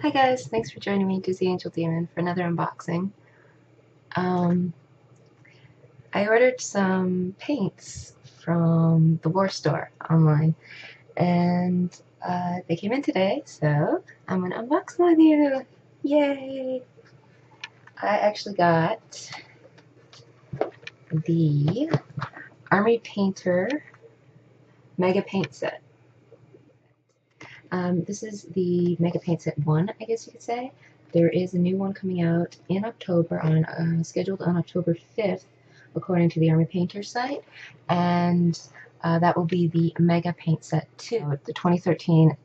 Hi guys, thanks for joining me, DizzyAngelDemon, for another unboxing. I ordered some paints from the War Store online, and they came in today, so I'm gonna unbox them with you. Yay! I actually got the Army Painter Mega Paint Set. This is the Mega Paint Set 1, I guess you could say. There is a new one coming out in October, scheduled on October 5th, according to the Army Painter site, and that will be the Mega Paint Set 2. The 2013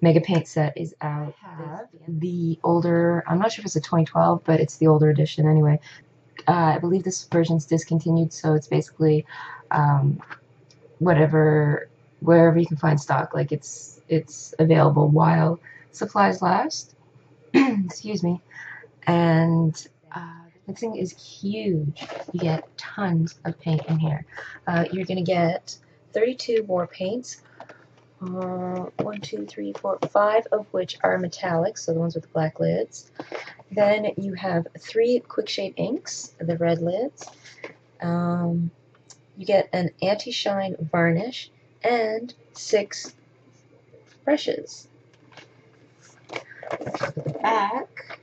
Mega Paint Set is out. The older, I'm not sure if it's a 2012, but it's the older edition anyway. I believe this version's discontinued, so it's basically wherever you can find stock. Like it's available while supplies last. Excuse me. And this thing is huge. You get tons of paint in here. You're gonna get 32 more paints. 1, 2, 3, 4, 5 of which are metallic, so the ones with the black lids. Then you have 3 quick shade inks, the red lids. You get an anti-shine varnish and 6 brushes. At the back,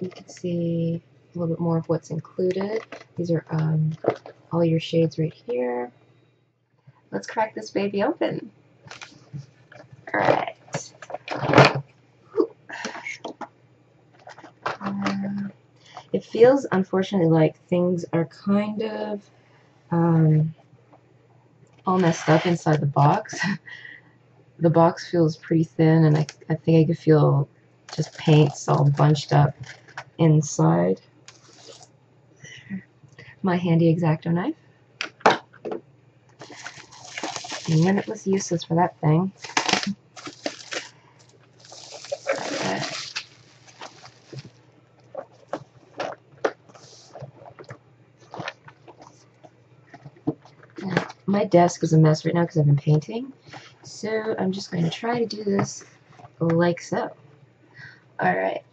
you can see a little bit more of what's included. These are all your shades right here. Let's crack this baby open. Alright. It feels, unfortunately, like things are kind of all messed up inside the box. The box feels pretty thin, and I think I could feel just paints all bunched up inside. My handy X-Acto knife. Limitless uses for that thing. My desk is a mess right now because I've been painting, so I'm just going to try to do this like so. Alright.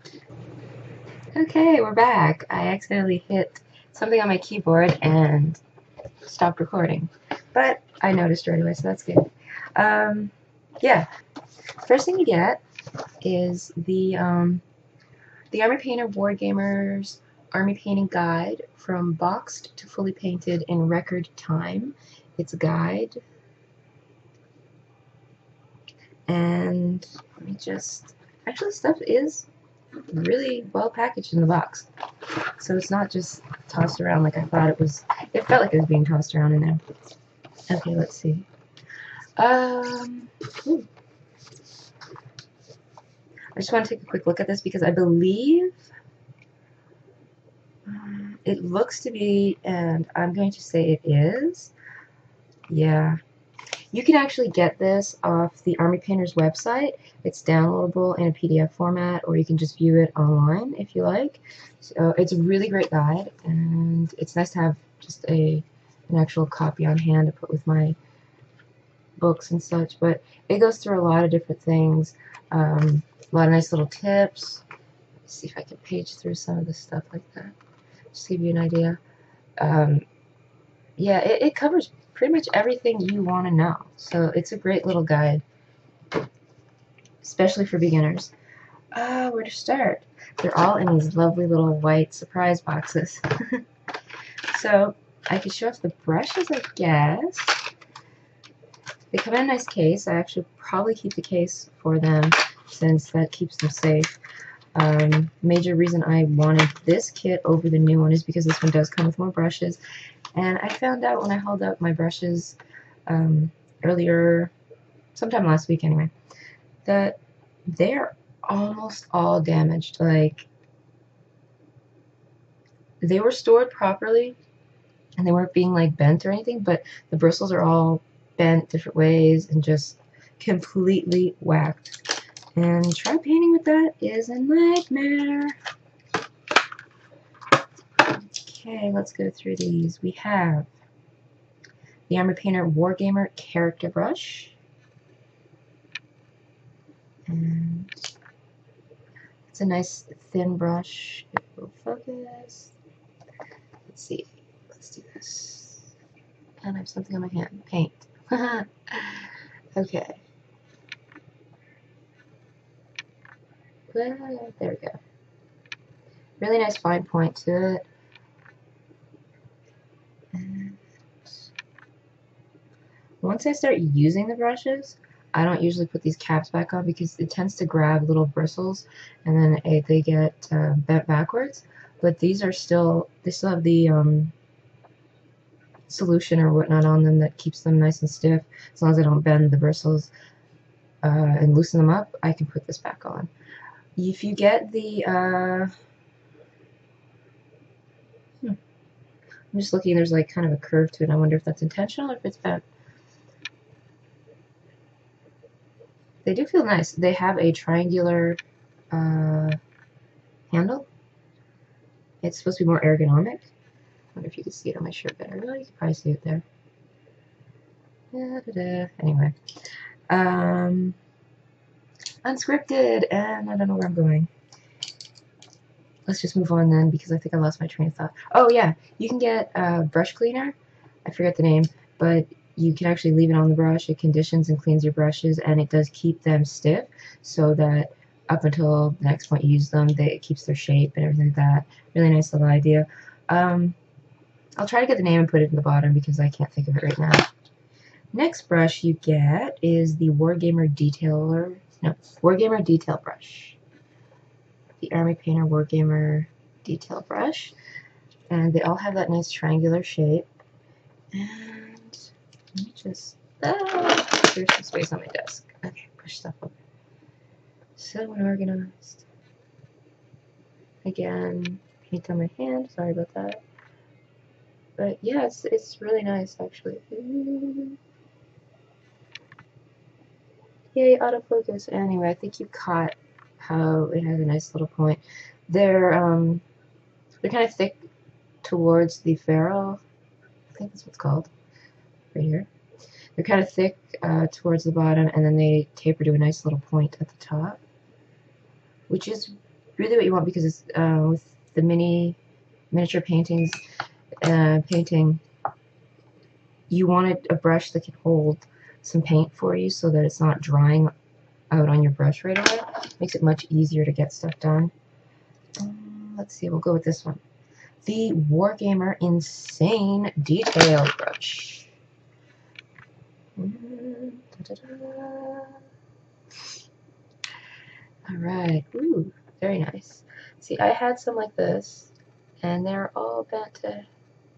Okay, we're back. I accidentally hit something on my keyboard and stopped recording, but I noticed right away, so that's good. Yeah. First thing you get is the Army Painter Wargamers Army Painting Guide from boxed to fully painted in record time. It's a guide. And let me just... Actually, stuff is really well packaged in the box. So it's not just tossed around like I thought it was. It felt like it was being tossed around in there. Okay, let's see. I just want to take a quick look at this because I believe it looks to be, and I'm going to say it is. Yeah. You can actually get this off the Army Painter's website. It's downloadable in a PDF format, or you can just view it online if you like. So it's a really great guide, and it's nice to have just an actual copy on hand to put with my books and such. But it goes through a lot of different things, a lot of nice little tips. Let's see if I can page through some of this stuff like that. Just to give you an idea. Yeah, it covers pretty much everything you want to know. So it's a great little guide, especially for beginners. Where to start? They're all in these lovely little white surprise boxes. So I could show off the brushes, I guess. They come in a nice case. I actually probably keep the case for them since that keeps them safe. Major reason I wanted this kit over the new one is because this one does come with more brushes. And I found out when I held up my brushes earlier, sometime last week anyway, that they're almost all damaged. Like, they were stored properly and they weren't being like bent or anything, but the bristles are all bent different ways and just completely whacked. And try painting with that is a nightmare. Okay, let's go through these. We have the Army Painter Wargamer Character Brush. It's a nice thin brush. It will focus. Let's see. Let's do this. And I have something on my hand. Paint. Okay. Well, there we go. Really nice fine point to it. And once I start using the brushes, I don't usually put these caps back on because it tends to grab little bristles and then they get bent backwards. But these are still, they still have the solution or whatnot on them that keeps them nice and stiff. As long as I don't bend the bristles and loosen them up, I can put this back on. If you get the, I'm just looking, there's like kind of a curve to it. I wonder if that's intentional or if it's bent. They do feel nice. They have a triangular handle. It's supposed to be more ergonomic. I wonder if you can see it on my shirt better. Well, you can probably see it there. Anyway. Unscripted, and I don't know where I'm going. Let's just move on then, because I think I lost my train of thought. Oh yeah, you can get a brush cleaner. I forget the name, but you can actually leave it on the brush. It conditions and cleans your brushes, and it does keep them stiff, so that up until the next point you use them, it keeps their shape and everything like that. Really nice little idea. I'll try to get the name and put it in the bottom because I can't think of it right now. Next brush you get is the Wargamer Detail Brush. The Army Painter Wargamer Detail Brush. And they all have that nice triangular shape. And let me just, there's some space on my desk. Okay, push stuff over. So unorganized. Again, paint on my hand, sorry about that. But yeah, it's really nice actually. Yay, autofocus. Anyway, I think you caught how it has a nice little point. They're kind of thick towards the ferrule. I think that's what's called. Right here. They're kind of thick towards the bottom, and then they taper to a nice little point at the top, which is really what you want because it's with the miniature paintings. You wanted a brush that can hold some paint for you so that it's not drying out on your brush right away. Makes it much easier to get stuff done. Let's see, we'll go with this one. The Wargamer Insane Detail Brush. Alright, ooh, very nice. See, I had some like this, and they're all bent to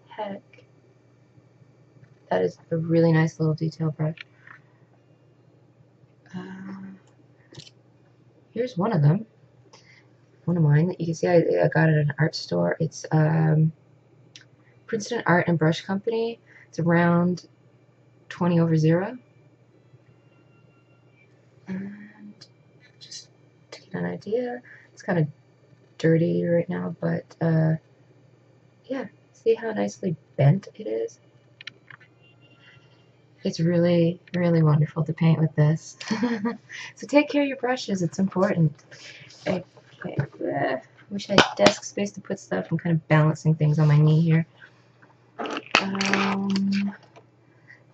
heck. That is a really nice little detail brush. Here's one of them. One of mine that you can see I got it at an art store. It's Princeton Art and Brush Company. It's around 20/0. And just to get an idea, it's kind of dirty right now, but yeah, see how nicely bent it is? It's really, really wonderful to paint with this. So take care of your brushes, it's important. Okay. Wish I had desk space to put stuff. I'm kind of balancing things on my knee here.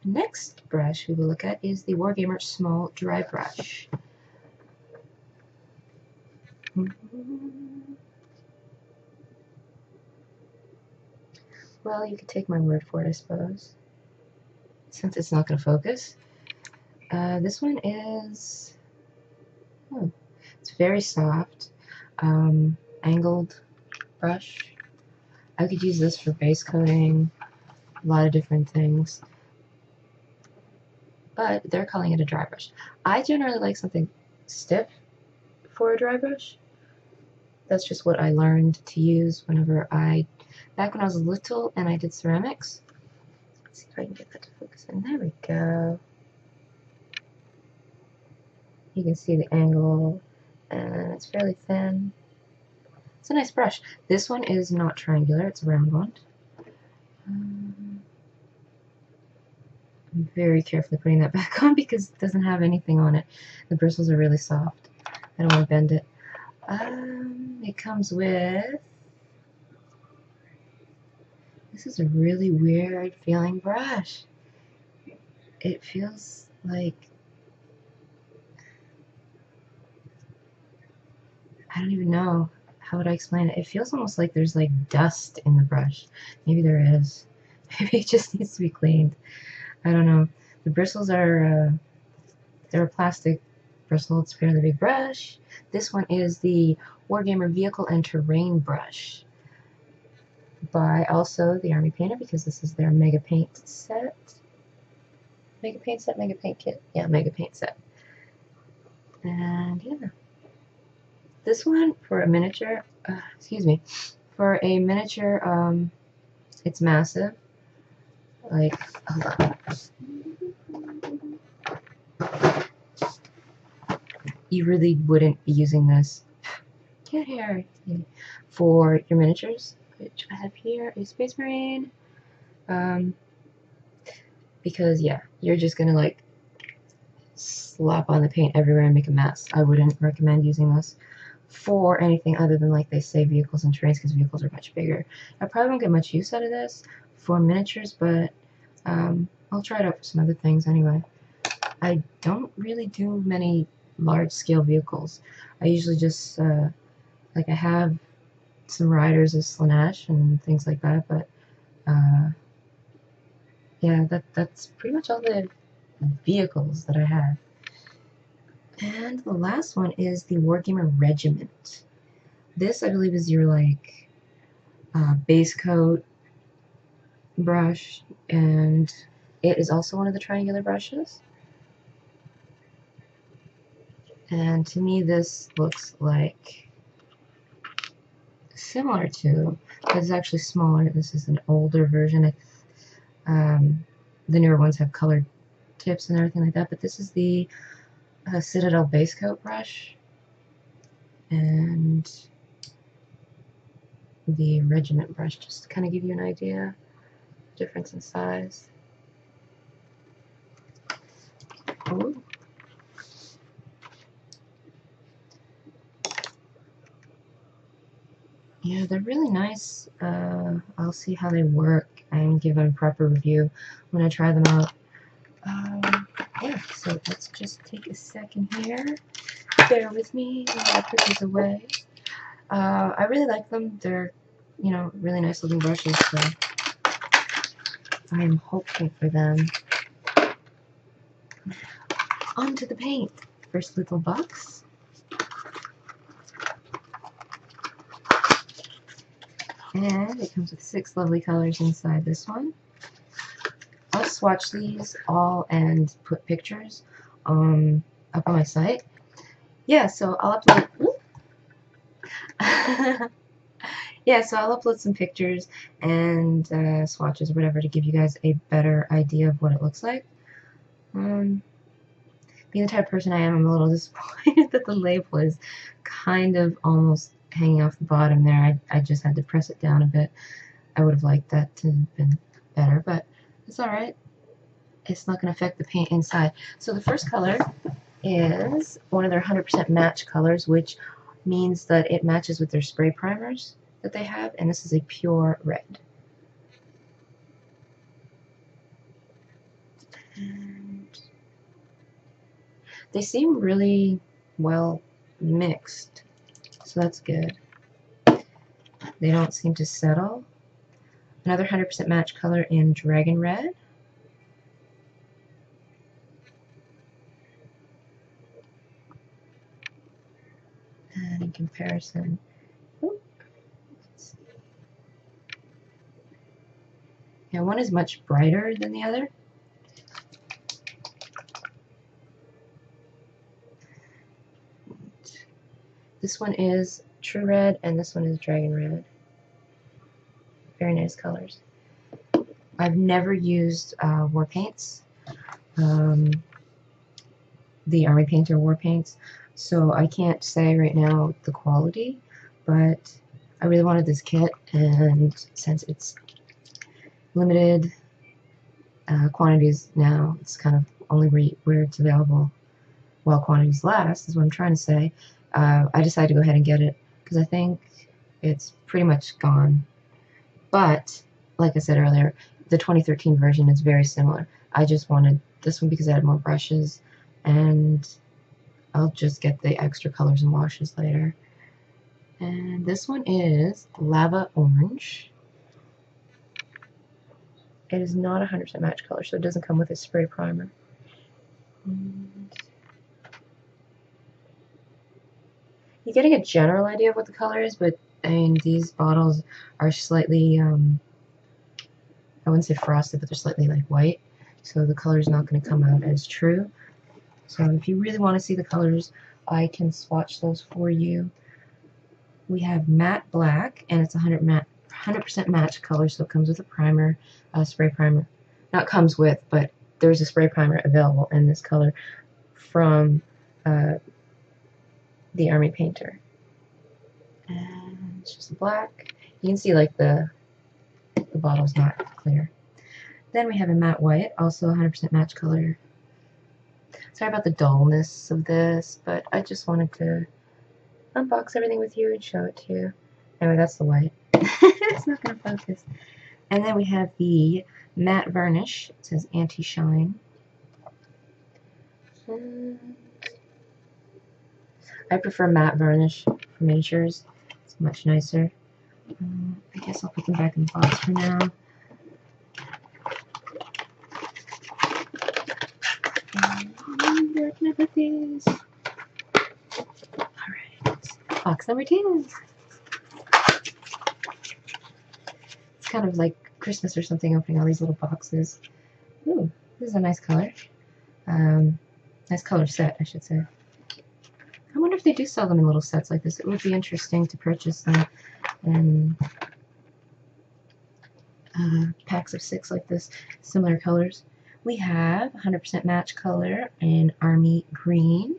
Next brush we will look at is the Wargamer Small Dry Brush. Well, you could take my word for it, I suppose, since it's not going to focus. This one is, it's very soft, angled brush. I could use this for base coating, a lot of different things, but they're calling it a dry brush. I generally like something stiff for a dry brush. That's just what I learned to use whenever back when I was little and I did ceramics. Let's see if I can get that to focus in. There we go. You can see the angle, and it's fairly thin. It's a nice brush. This one is not triangular, it's a round one. I'm very carefully putting that back on because it doesn't have anything on it. The bristles are really soft. I don't want to bend it. It comes with, this is a really weird feeling brush. It feels like, I don't even know. How would I explain it? It feels almost like there's like dust in the brush. Maybe there is. Maybe it just needs to be cleaned. I don't know. The bristles are, they're a plastic bristle. It's a fairly big brush. This one is the Wargamer Vehicle and Terrain brush by also the Army Painter, because this is their Mega Paint set. Mega Paint set? Mega Paint kit? Yeah, Mega Paint set. And yeah. This one, for a miniature, for a miniature, it's massive. Like, hold on. You really wouldn't be using this. Get here. For your miniatures, which I have here, a Space Marine. Because, yeah, you're just gonna, like, slap on the paint everywhere and make a mess. I wouldn't recommend using this for anything other than, like they say, vehicles and terrains, because vehicles are much bigger. I probably won't get much use out of this for miniatures, but I'll try it out for some other things anyway. I don't really do many large-scale vehicles. I usually just, like, I have some riders of Slanesh and things like that, but yeah, that's pretty much all the vehicles that I have. And the last one is the Wargamer Regiment. This, I believe, is your, like, base coat brush, and it is also one of the triangular brushes. And to me, this looks like similar to, but it's actually smaller. This is an older version. The newer ones have colored tips and everything like that, but this is the Citadel base coat brush, and the Regiment brush, just to kind of give you an idea, difference in size. Ooh. Yeah, they're really nice. I'll see how they work and give them a proper review when I try them out. Yeah, so let's just take a second here. Bear with me while I put these away. I really like them. They're, you know, really nice looking brushes, so I am hopeful for them. Onto the paint. First little box. And it comes with 6 lovely colors inside this one. I'll swatch these all and put pictures up on my site. Yeah, so I'll upload. Yeah, so I'll upload some pictures and swatches or whatever to give you guys a better idea of what it looks like. Being the type of person I am, I'm a little disappointed that the label is kind of almost hanging off the bottom there. I just had to press it down a bit. I would have liked that to have been better, but it's alright. It's not going to affect the paint inside. So the first color is one of their 100% match colors, which means that it matches with their spray primers that they have, and this is a pure red. And they seem really well mixed, so that's good. They don't seem to settle. Another 100% match color in Dragon Red. And in comparison, yeah, one is much brighter than the other. This one is True Red, and this one is Dragon Red. Very nice colors. I've never used war paints, the Army Painter war paints, so I can't say right now the quality, but I really wanted this kit, and since it's limited quantities now, it's kind of only where it's available while quantities last, is what I'm trying to say. I decided to go ahead and get it because I think it's pretty much gone. But, like I said earlier, the 2013 version is very similar. I just wanted this one because it had more brushes, and I'll just get the extra colors and washes later. And this one is Lava Orange. It is not 100% match color, so it doesn't come with a spray primer. And you're getting a general idea of what the color is, but I mean, these bottles are slightly, I wouldn't say frosted, but they're slightly like white, so the color is not going to come out as true. So if you really want to see the colors, I can swatch those for you. We have matte black, and it's 100% match color, so it comes with a primer, spray primer. Not comes with, but there's a spray primer available in this color from the Army Painter. And it's just black. You can see like the bottle's not clear. Then we have a matte white, also 100% match color. Sorry about the dullness of this, but I just wanted to unbox everything with you and show it to you. Anyway, that's the white. It's not going to focus. And then we have the matte varnish. It says anti-shine. I prefer matte varnish for miniatures. It's much nicer. I guess I'll put them back in the box for now. Where can I put these? Alright, box number 2. It's kind of like Christmas or something, opening all these little boxes. Ooh, this is a nice color. Nice color set, I should say. I wonder if they do sell them in little sets like this. It would be interesting to purchase them in packs of 6 like this, similar colors. We have 100% match color in Army Green.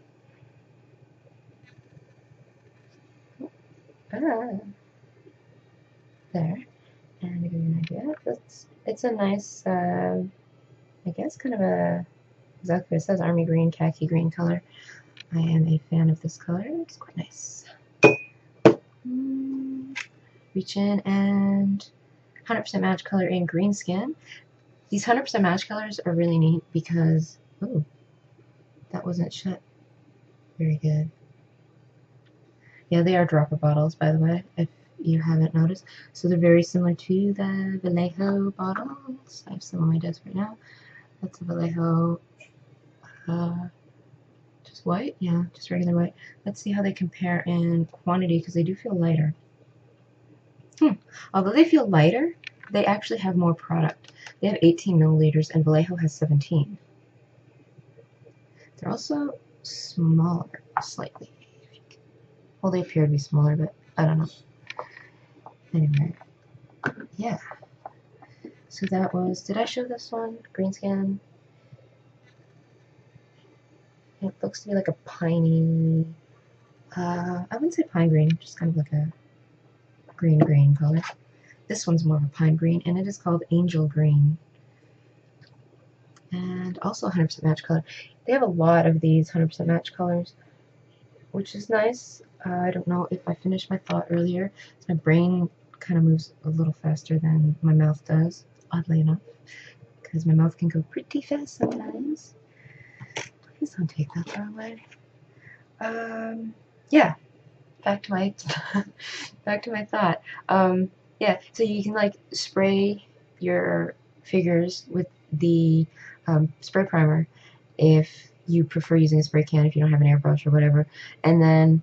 There. And to give you an idea, it's a nice, I guess, kind of a, exactly what it says, Army Green, khaki green color. I am a fan of this color. It's quite nice. Reach in and 100% match color in Green Skin. These 100% match colors are really neat because, ooh, that wasn't shut very good. Yeah, they are dropper bottles, by the way, if you haven't noticed. So they're very similar to the Vallejo bottles. I have some on my desk right now. That's a Vallejo, just white? Yeah, just regular white. Let's see how they compare in quantity, because they do feel lighter. Although they feel lighter, they actually have more product. They have 18 milliliters, and Vallejo has 17. They're also smaller, slightly. Well, they appear to be smaller, but I don't know. Anyway, yeah. So that was, did I show this one? Green Skin. It looks to be like a piney, I wouldn't say pine green, just kind of like a green color. This one's more of a pine green, and it is called Angel Green. And also 100% match color. They have a lot of these 100% match colors, which is nice. I don't know if I finished my thought earlier. My brain kind of moves a little faster than my mouth does, oddly enough, because my mouth can go pretty fast sometimes. Please don't take that the wrong way. Yeah, back to my thought. Yeah, so you can like spray your figures with the spray primer if you prefer using a spray can, if you don't have an airbrush or whatever, and then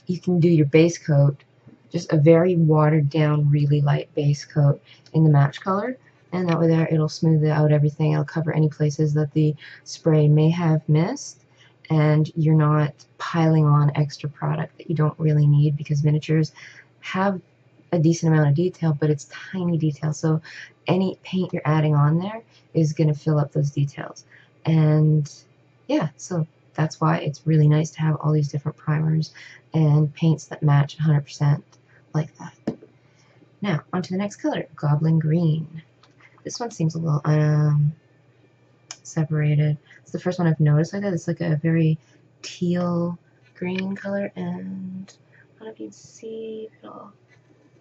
you can do your base coat, just a very watered down, really light base coat in the match color, and that way there it'll smooth out everything. It'll cover any places that the spray may have missed, and you're not piling on extra product that you don't really need, because miniatures have a decent amount of detail, but it's tiny detail, so any paint you're adding on there is going to fill up those details. And yeah, so that's why it's really nice to have all these different primers and paints that match 100% like that. Now, on to the next color, Goblin Green. This one seems a little separated. It's the first one I've noticed like that. It's like a very teal green color, and I don't know if you can see if it'll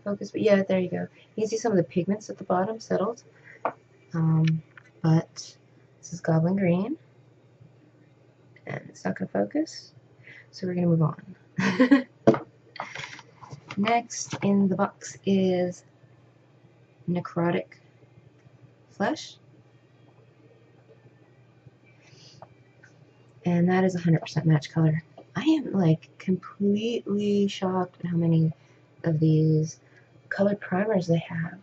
focus, but yeah, there you go. You can see some of the pigments at the bottom settled. But this is Goblin Green, and it's not going to focus, so we're going to move on. Next in the box is Necrotic Flesh, and that is 100% match color. I am like completely shocked at how many of these colored primers they have.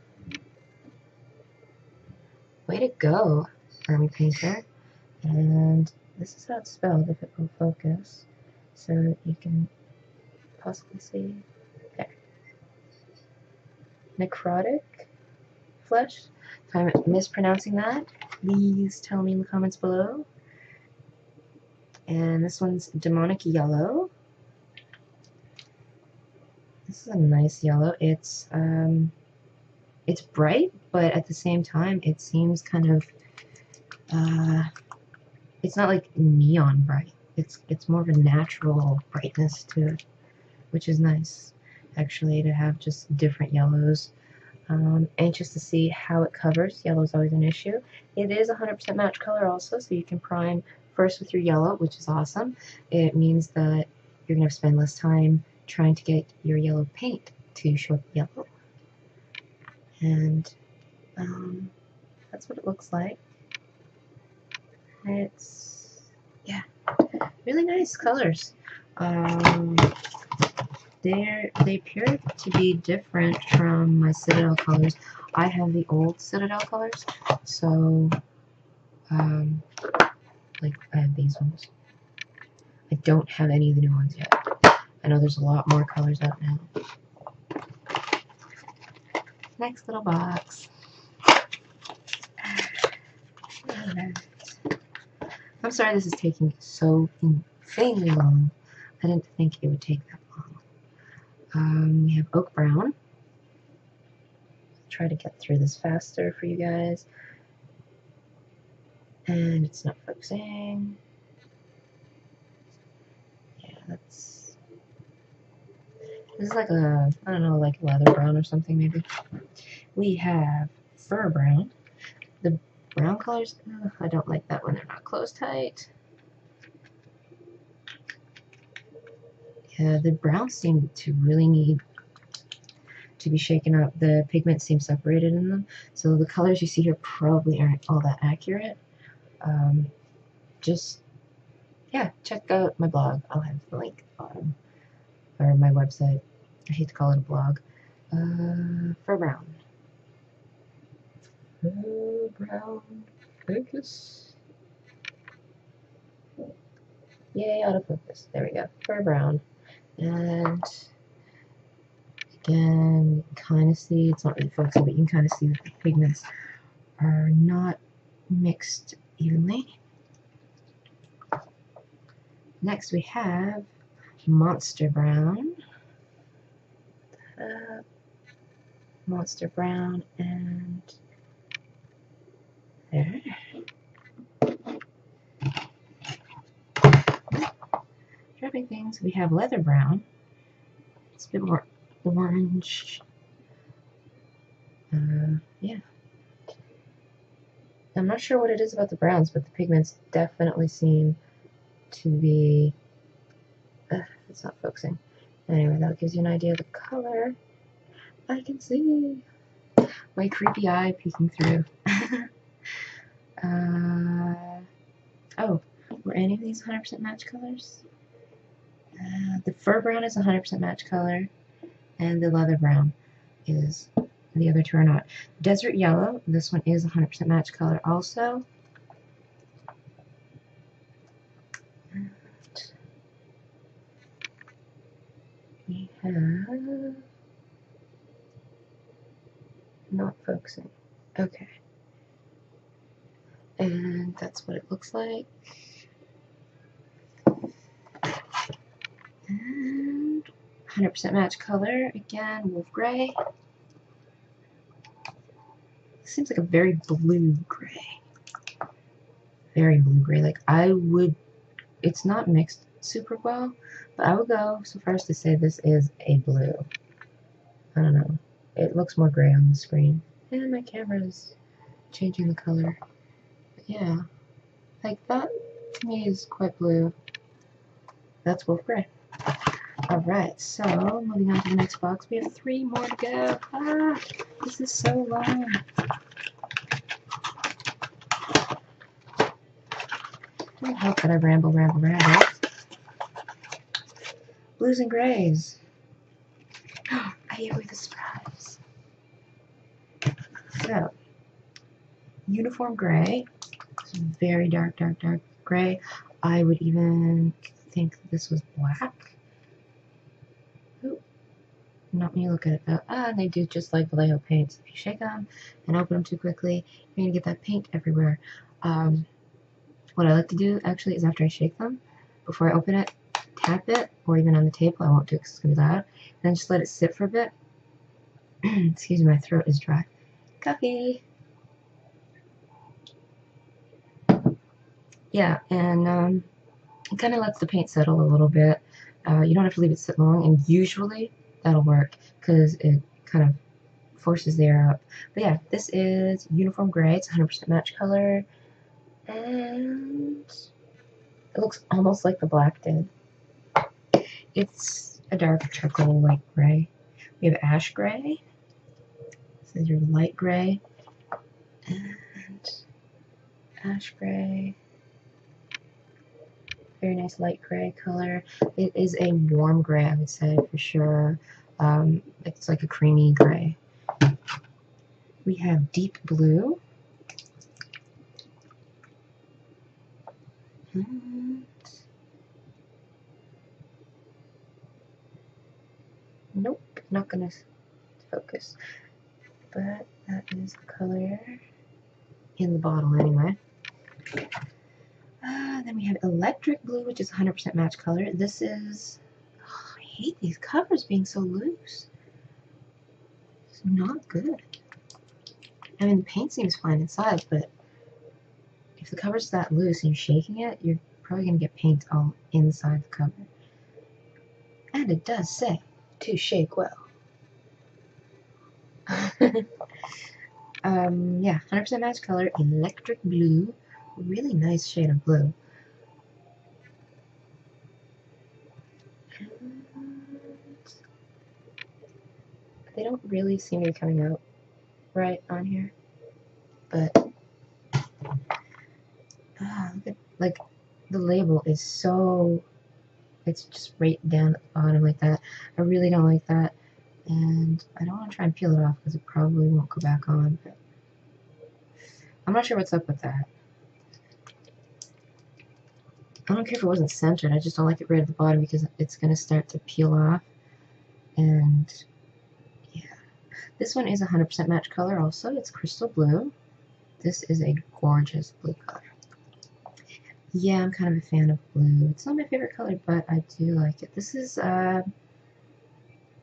Way to go, Army Painter. And this is how it's spelled if it will focus, so you can possibly see. There. Necrotic Flesh. If I'm mispronouncing that, please tell me in the comments below. And this one's Demonic Yellow. This is a nice yellow. It's bright, but at the same time, it seems kind of it's not like neon bright. It's more of a natural brightness to it, which is nice, actually, to have just different yellows. Anxious to see how it covers. Yellow is always an issue. It is 100% match color also, so you can prime first with your yellow, which is awesome. It means that you're going to spend less time trying to get your yellow paint to show up yellow. And that's what it looks like. It's, yeah, really nice colors. They appear to be different from my Citadel colors. I have the old Citadel colors, so like I have these ones. I don't have any of the new ones yet. I know there's a lot more colors out now. Next little box. I'm sorry this is taking so insanely long. I didn't think it would take that long. We have Oak Brown. Try to get through this faster for you guys. And it's not focusing. Yeah, this is like a, I don't know, like leather brown or something maybe. We have Fur Brown. The brown colors, I don't like that when they're not closed tight. Yeah, the browns seem to really need to be shaken up. The pigment seems separated in them, so the colors you see here probably aren't all that accurate. Just, yeah, check out my blog. I'll have the link at the bottom, or my website. I hate to call it a blog. Fur Brown. Fur Brown. Focus. Yay, autofocus. There we go. Fur Brown. And again, you can kind of see, it's not really focusing, but you can kind of see that the pigments are not mixed evenly. Next we have Monster Brown. Monster Brown, and there. Dropping things. We have Leather Brown. It's a bit more orange. Yeah. I'm not sure what it is about the browns, but the pigments definitely seem to be... it's not focusing. Anyway, that gives you an idea of the color. I can see my creepy eye peeking through. Oh, were any of these 100% match colors? The Fur Brown is 100% match color, and the Leather Brown is, the other two are not. Desert Yellow, this one is 100% match color also. And we have, not focusing. Okay. And that's what it looks like. And 100% match color, again, Wolf Gray. Seems like a very blue gray. Very blue gray. Like I would, it's not mixed super well, but I would go so far as to say this is a blue. I don't know. It looks more gray on the screen. And my camera's changing the color. But yeah. Like that to me is quite blue. That's wolf gray. Alright, so moving on to the next box. We have 3 more to go. Ah, this is so long. I hope that I ramble. Blues and grays. I hate with a surprise. So, uniform gray. It's very dark gray. I would even think this was black. Ooh. Not when you look at it though. And they do just like Vallejo paints. If you shake them and open them too quickly, you're gonna get that paint everywhere. What I like to do actually is after I shake them, before I open it, tap it, or even on the table. I won't do it because it's gonna be loud. And then just let it sit for a bit. Excuse me, my throat is dry. Coffee. Yeah, and it kind of lets the paint settle a little bit. You don't have to leave it sit long, and usually that'll work because it kind of forces the air up. But yeah, this is uniform gray. It's 100% match color, and it looks almost like the black did. It's a dark charcoal white gray. We have ash gray. This is your light gray, and ash gray. Very nice light gray color. It is a warm gray, I would say, for sure. It's like a creamy gray. We have deep blue. And nope, not gonna focus. But that is the color in the bottle anyway. Then we have electric blue, which is 100% match color. This is... Oh, I hate these covers being so loose. It's not good. I mean, the paint seems fine inside, but if the cover's that loose and you're shaking it, you're probably going to get paint all inside the cover. And it does say to shake well. Yeah, 100% match color, electric blue. Really nice shade of blue. They don't really seem to be coming out right on here, but look at, like, the label is so, it's just right down at the bottom like that. I really don't like that, and I don't want to try and peel it off because it probably won't go back on, but I'm not sure what's up with that. I don't care if it wasn't centered, I just don't like it right at the bottom because it's going to start to peel off, and yeah. This one is 100% match color also. It's crystal blue. This is a gorgeous blue color. Yeah, I'm kind of a fan of blue. It's not my favorite color, but I do like it. This is, I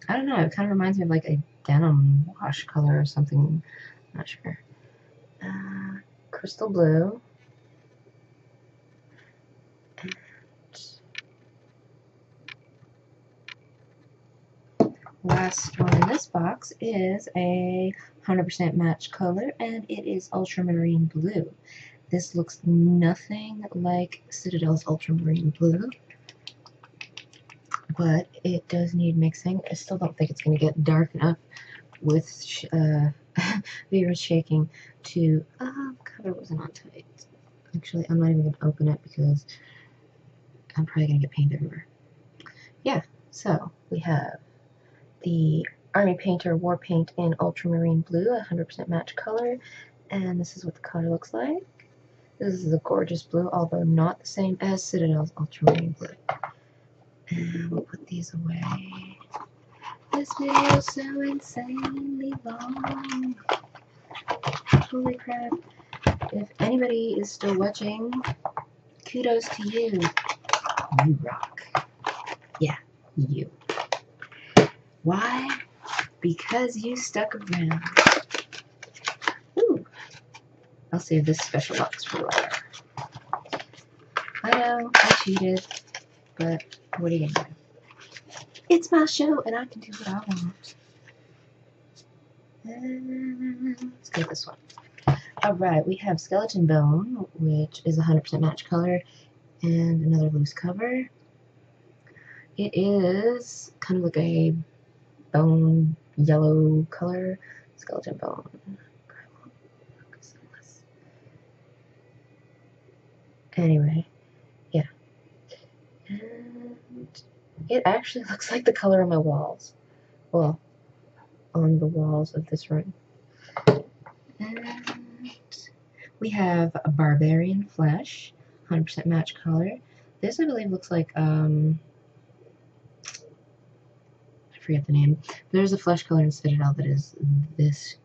don't know, it kind of reminds me of like a denim wash color or something. I'm not sure. Crystal blue. Last one in this box is a 100% match color, and it is ultramarine blue. This looks nothing like Citadel's ultramarine blue, but it does need mixing. I still don't think it's going to get dark enough with vigorous shaking to... the cover wasn't on tight. Actually, I'm not even going to open it because I'm probably going to get paint everywhere. Yeah, so we have the Army Painter War Paint in ultramarine blue, 100% match color, and this is what the color looks like. This is a gorgeous blue, although not the same as Citadel's ultramarine blue. And we'll put these away. This video is so insanely long. Holy crap. If anybody is still watching, kudos to you. You rock. Yeah, you. Why? Because you stuck around. Ooh. I'll save this special box for later. I know, I cheated, but what are you gonna do? It's my show, and I can do what I want. Let's go with this one. Alright, we have Skeleton Bone, which is 100% match color, and another loose cover. It is kind of like a bone yellow color. Skeleton Bone. Anyway, yeah. And it actually looks like the color of my walls. Well, on the walls of this room. And we have a Barbarian Flesh, 100% match color. This, I believe, looks like, I forget the name. There's a flesh color in Citadel that is this,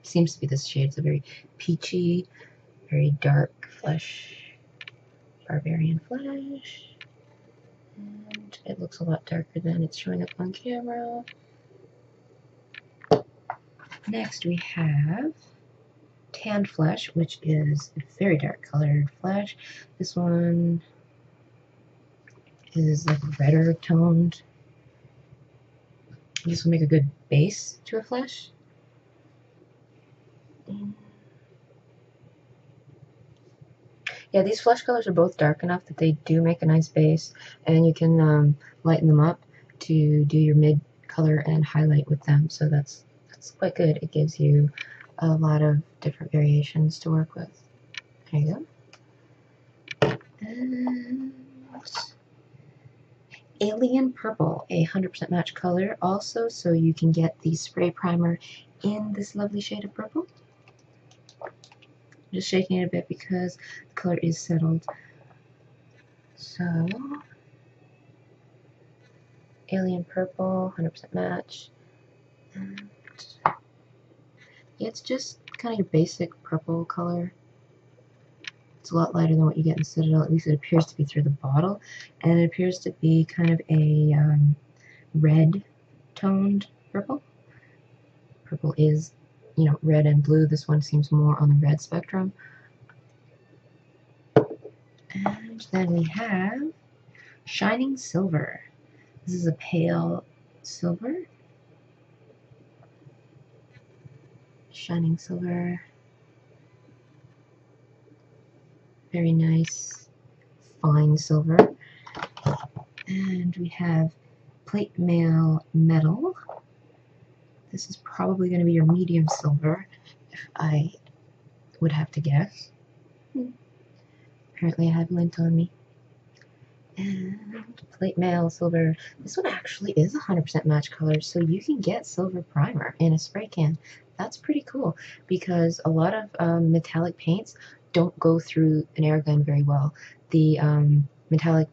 seems to be this shade. It's a very peachy, very dark flesh. Barbarian Flesh. And it looks a lot darker than it's showing up on camera. Next we have Tanned Flesh, which is a very dark colored flesh. This one is like redder toned. This will make a good base to a flesh. Yeah, these flesh colors are both dark enough that they do make a nice base, and you can lighten them up to do your mid color and highlight with them, so that's quite good. It gives you a lot of different variations to work with. There you go. And Alien Purple, a 100% match color also, so you can get the spray primer in this lovely shade of purple. I'm just shaking it a bit because the color is settled. So, Alien Purple, 100% match. And yeah, it's just kind of your basic purple color. It's a lot lighter than what you get in Citadel, at least it appears to be through the bottle. And it appears to be kind of a red toned purple. Purple is, you know, red and blue. This one seems more on the red spectrum. And then we have Shining Silver. This is a pale silver. Shining Silver. Very nice, fine silver. And we have Plate Mail Metal. This is probably going to be your medium silver, if I would have to guess. Apparently I have lint on me. And Plate Mail Silver. This one actually is 100% match color, so you can get silver primer in a spray can. That's pretty cool, because a lot of metallic paints don't go through an air gun very well. The metallic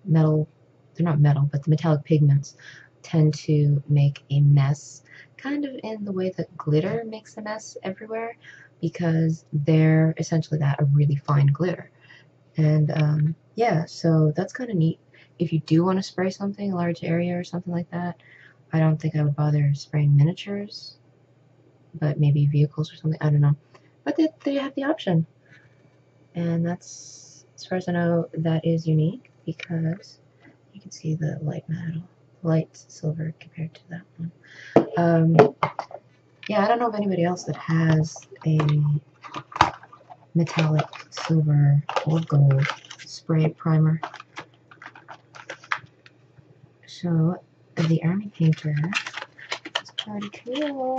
metal, they're not metal, but the metallic pigments tend to make a mess, kind of in the way that glitter makes a mess everywhere, because they're essentially that, a really fine glitter. And yeah, so that's kind of neat. If you do want to spray something, a large area or something like that, I don't think I would bother spraying miniatures, but maybe vehicles or something, I don't know. But they have the option. And that's, as far as I know, that is unique, because you can see the light metal, light silver compared to that one. Yeah, I don't know of anybody else that has a metallic silver or gold spray primer. So the Army Painter is pretty cool.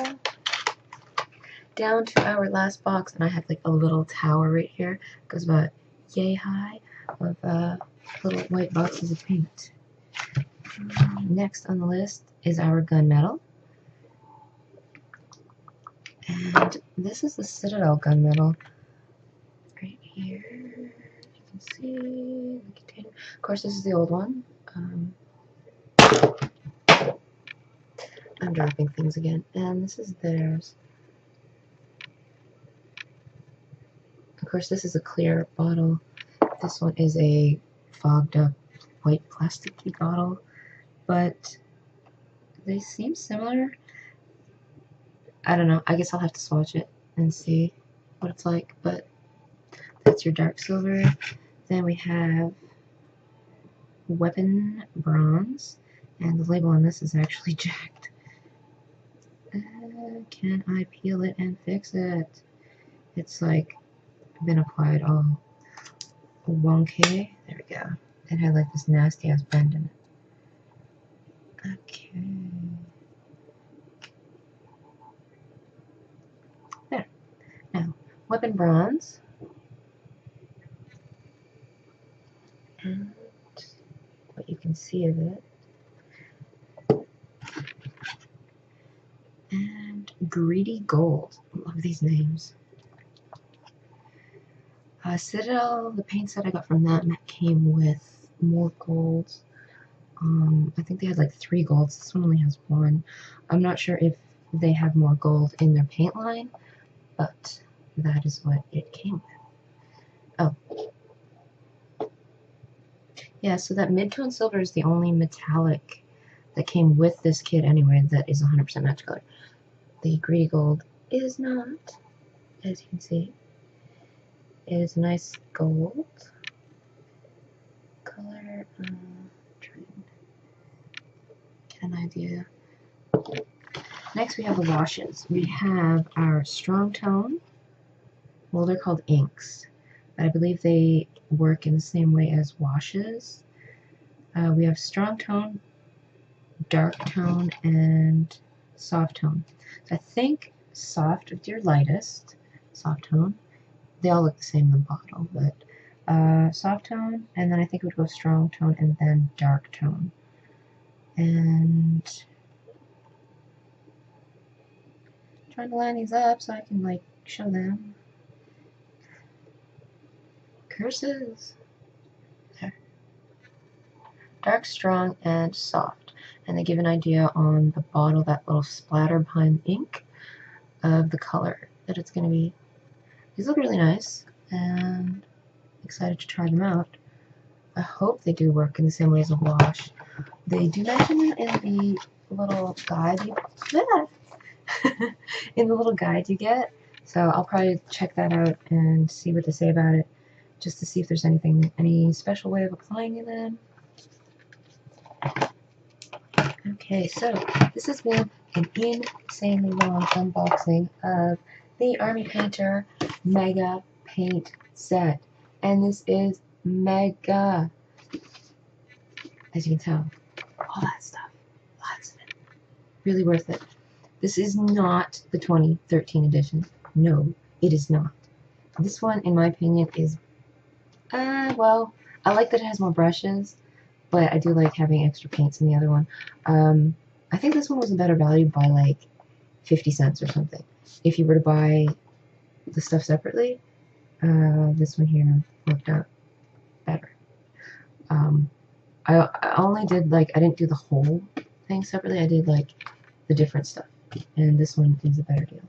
Down to our last box, and I have like a little tower right here. It goes about yay high of little white boxes of paint. Next on the list is our gunmetal. And this is the Citadel gunmetal. Right here, you can see the container. Of course, this is the old one. I'm dropping things again, and this is theirs. Of course, this is a clear bottle. This one is a fogged up white plasticky bottle, but they seem similar. I don't know. I guess I'll have to swatch it and see what it's like, but that's your dark silver. Then we have weapon bronze, and the label on this is actually jacked. Can I peel it and fix it? It's like been applied all wonky. There we go. It had like this nasty ass bend in it. Okay. There. Now, weapon bronze. And what you can see of it. And greedy gold. Love these names. Citadel, the paint set I got from that came with more golds. I think they had like 3 golds. This one only has 1. I'm not sure if they have more gold in their paint line, but that is what it came with. Oh. Yeah, so that mid-tone silver is the only metallic that came with this kit anyway that is 100% match color. The greedy gold is not, as you can see. It is a nice gold color. Trying to get an idea. Next we have the washes. We have our strong tone. Well, they're called inks, but I believe they work in the same way as washes. We have strong tone, dark tone, and soft tone. So I think soft is your lightest, soft tone. They all look the same in the bottle, but soft tone, and then I think it would go strong tone, and then dark tone. And I'm trying to line these up so I can like show them. Curses. There. Dark, strong, and soft. And they give an idea on the bottle, that little splatter behind the ink, of the color that it's going to be. These look really nice, and excited to try them out. I hope they do work in the same way as a wash. They do mention in the little guide you in the little guide you get, so I'll probably check that out and see what they say about it, just to see if there's any special way of applying them. Okay, so this has been an insanely long unboxing of the Army Painter Mega Paint Set. And this is mega. As you can tell, all that stuff, lots of it. Really worth it. This is not the 2013 edition. No, it is not. This one, in my opinion, is, well, I like that it has more brushes, but I do like having extra paints in the other one. I think this one was a better value by like 50 cents or something. If you were to buy the stuff separately, this one here worked out better. I only did like, I didn't do the whole thing separately, I did like the different stuff, and this one is a better deal.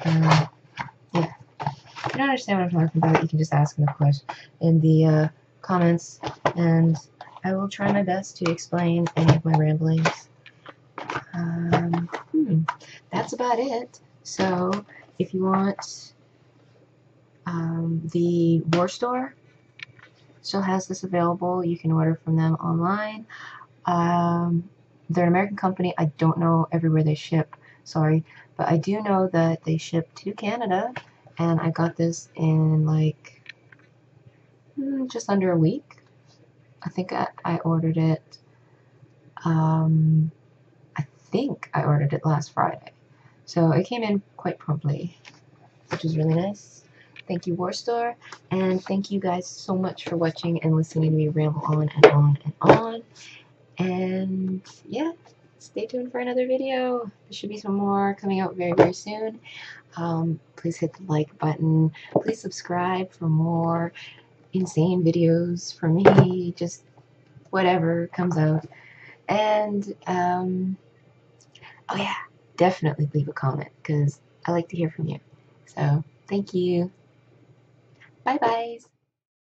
Yeah. If you don't understand what I'm talking about, you can just ask in the comments, and I will try my best to explain any of my ramblings. That's about it. So, if you want the War Store still has this available. You can order from them online. They're an American company. I don't know everywhere they ship, sorry, but I do know that they ship to Canada, and I got this in like just under a week. I think I ordered it, I think I ordered it last Friday. So it came in quite promptly, which is really nice. Thank you, War Store, and thank you guys so much for watching and listening to me ramble on and on and on. And yeah, stay tuned for another video. There should be some more coming out very, very soon. Please hit the like button. Please subscribe for more insane videos from me, just whatever comes out. And oh yeah, definitely leave a comment, because I like to hear from you. So thank you. Bye bye.